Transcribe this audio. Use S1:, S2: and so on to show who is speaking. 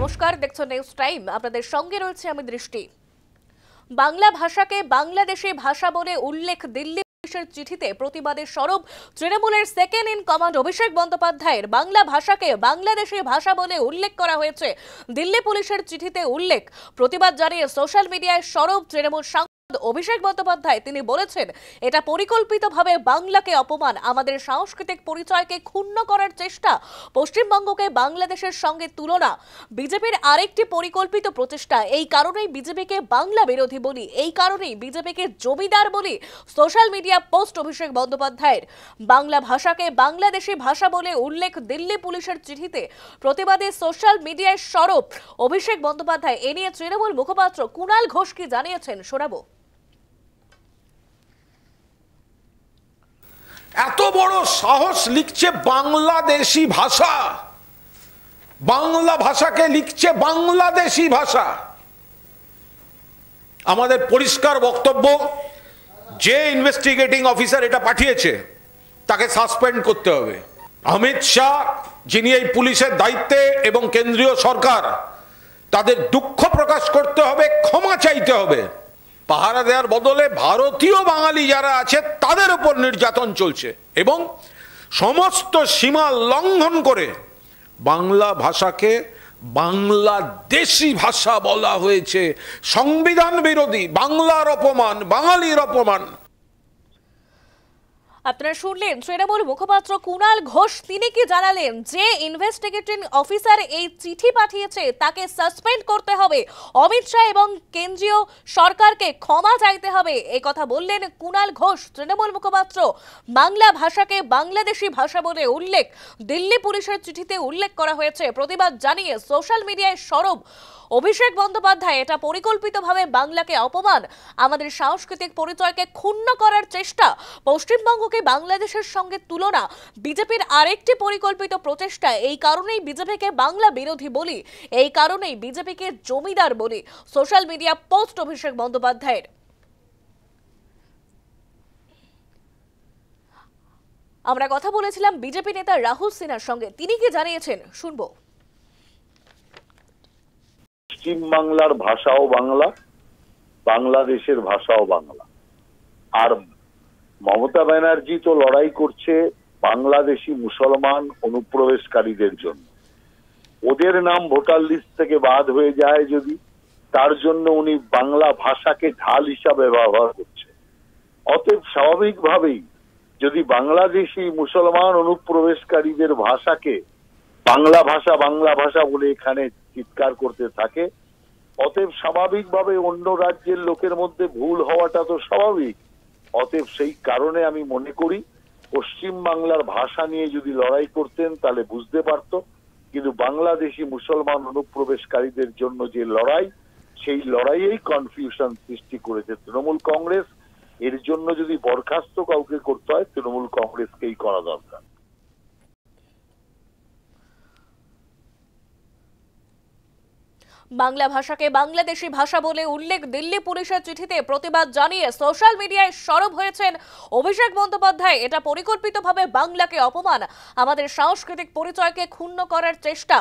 S1: নমস্কার, দেখছেন news time. আপনাদের সঙ্গে রয়েছে আমি দৃষ্টি। বাংলা ভাষাকে বাংলাদেশি ভাষা বলে উল্লেখ দিল্লি পুলিশের চিঠিতে প্রতিবাদের সরব তৃণমূলের সেকেন্ড ইন কমান্ড অভিষেক বন্দ্যোপাধ্যায়ের। বাংলা ভাষাকে বাংলাদেশি ভাষা বলে উল্লেখ করা হয়েছে দিল্লি পুলিশের চিঠিতে উল্লেখ। প্রতিবাদ জানিয়ে সোশ্যাল মিডিয়ায় সরব তৃণমূল অভিষেক বন্দ্যোপাধ্যায়। তিনি বলেছেন, এটা পরিকল্পিতভাবে বাংলাকে অপমান, আমাদের সাংস্কৃতিক পরিচয়কে ক্ষুণ্ণ করার চেষ্টা, পশ্চিমবঙ্গকে বাংলাদেশের সঙ্গে তুলনা বিজেপির আরেকটি পরিকল্পিত প্রচেষ্টা। এই কারণেই বিজেপিকে বাংলা বিরোধী বলি, এই কারণেই বিজেপিকে জমিদার বলি। সোশ্যাল মিডিয়া পোস্ট অভিষেক বন্দ্যোপাধ্যায়ের। বাংলা ভাষাকে বাংলাদেশি ভাষা বলে উল্লেখ দিল্লি পুলিশের চিঠিতে প্রতিবাদে সোশ্যাল মিডিয়ায় সরব অভিষেক বন্দ্যোপাধ্যায়। এ নিয়ে তৃণমূল মুখপাত্র কুণাল ঘোষ কি জানিয়েছেন শোনাবো।
S2: এত বড় সাহস, লিখছে বাংলাদেশি ভাষা, বাংলা ভাষাকে লিখছে বাংলাদেশি ভাষা। আমাদের পরিষ্কার বক্তব্য, যে ইনভেস্টিগেটিং অফিসার এটা পাঠিয়েছে তাকে সাসপেন্ড করতে হবে। অমিত শাহ, যিনি এই পুলিশের দায়িত্বে, এবং কেন্দ্রীয় সরকার, তাদের দুঃখ প্রকাশ করতে হবে, ক্ষমা চাইতে হবে। পাহারা দেওয়ার বদলে ভারতীয় বাঙালি যারা আছে তাদের উপর নির্যাতন চলছে, এবং সমস্ত সীমা লঙ্ঘন করে বাংলা ভাষাকে বাংলাদেশি ভাষা বলা হয়েছে। সংবিধান বিরোধী, বাংলার অপমান, বাঙালির অপমান।
S1: আপনারা শুনলেন তৃণমূল মুখপাত্র কুণাল ঘোষ। তিনি কি জানালেন, যে ইনভেস্টিগেটিং অফিসার এই চিঠি পাঠিয়েছে তাকে সাসপেন্ড করতে হবে, অমিত শাহ এবং কেন্দ্রীয় সরকারকে ক্ষমা চাইতে হবে। এই কথা বললেন কুণাল ঘোষ, তৃণমূল মুখপাত্র। বাংলা ভাষাকে বাংলাদেশি ভাষা বলে উল্লেখ দিল্লি পুলিশের চিঠিতে উল্লেখ করা হয়েছে। প্রতিবাদ জানিয়ে সোশ্যাল মিডিয়ায় সরব অভিষেক বন্দ্যোপাধ্যায়। এটা পরিকল্পিতভাবে বাংলাকে অপমান, আমাদের সাংস্কৃতিক পরিচয়কে ক্ষুণ্ণ করার চেষ্টা, পশ্চিমবঙ্গকে বাংলাদেশের সঙ্গে তুলনা বিজেপির আরেকটি পরিকল্পিত প্রচেষ্টা। এই কারণেই বিজেপিকে বাংলা বিরোধী বলি, এই কারণেই বিজেপিকে জমিদার বলি। সোশ্যাল মিডিয়া পোস্ট অভিষেক বন্দ্যোপাধ্যায়ের। আমরা কথা বলেছিলাম বিজেপি নেতা রাহুল সিনহার সঙ্গে। তিনি কি জানিয়েছেন শুনবো।
S3: পশ্চিম বাংলার ভাষাও বাংলা, বাংলাদেশের ভাষাও বাংলা। আর মমতা ব্যানার্জি তো লড়াই করছে বাংলাদেশি মুসলমান অনুপ্রবেশকারীদের জন্য। ওদের নাম ভোটার লিস্ট থেকে বাদ হয়ে যায় যদি, তার জন্য উনি বাংলা ভাষাকে ঢাল হিসাবে ব্যবহার করছে। অতএব স্বাভাবিকভাবেই যদি বাংলাদেশি মুসলমান অনুপ্রবেশকারীদের ভাষাকে বাংলা ভাষা বলে এখানে চিৎকার করতে থাকে, অতএব স্বাভাবিকভাবে অন্য রাজ্যের লোকের মধ্যে ভুল হওয়াটা তো স্বাভাবিক। অতএব সেই কারণে আমি মনে করি পশ্চিম বাংলার ভাষা নিয়ে যদি লড়াই করতেন তাহলে বুঝতে পারত। কিন্তু বাংলাদেশি মুসলমান অনুপ্রবেশকারীদের জন্য যে লড়াই, সেই লড়াইয়েই কনফিউশন সৃষ্টি করেছে তৃণমূল কংগ্রেস। এর জন্য যদি বরখাস্ত কাউকে করতে হয়, তৃণমূল কংগ্রেসকেই করা দরকার।
S1: বাংলা ভাষাকে বাংলাদেশি ভাষা বলে উল্লেখ দিল্লি পুলিশের চিঠিতে প্রতিবাদ জানিয়ে সোশ্যাল মিডিয়ায় সরব হয়েছেন অভিষেক বন্দ্যোপাধ্যায়। এটা পরিকল্পিতভাবে বাংলাকে অপমান, আমাদের সাংস্কৃতিক পরিচয়কে ক্ষুণ্ণ করার চেষ্টা।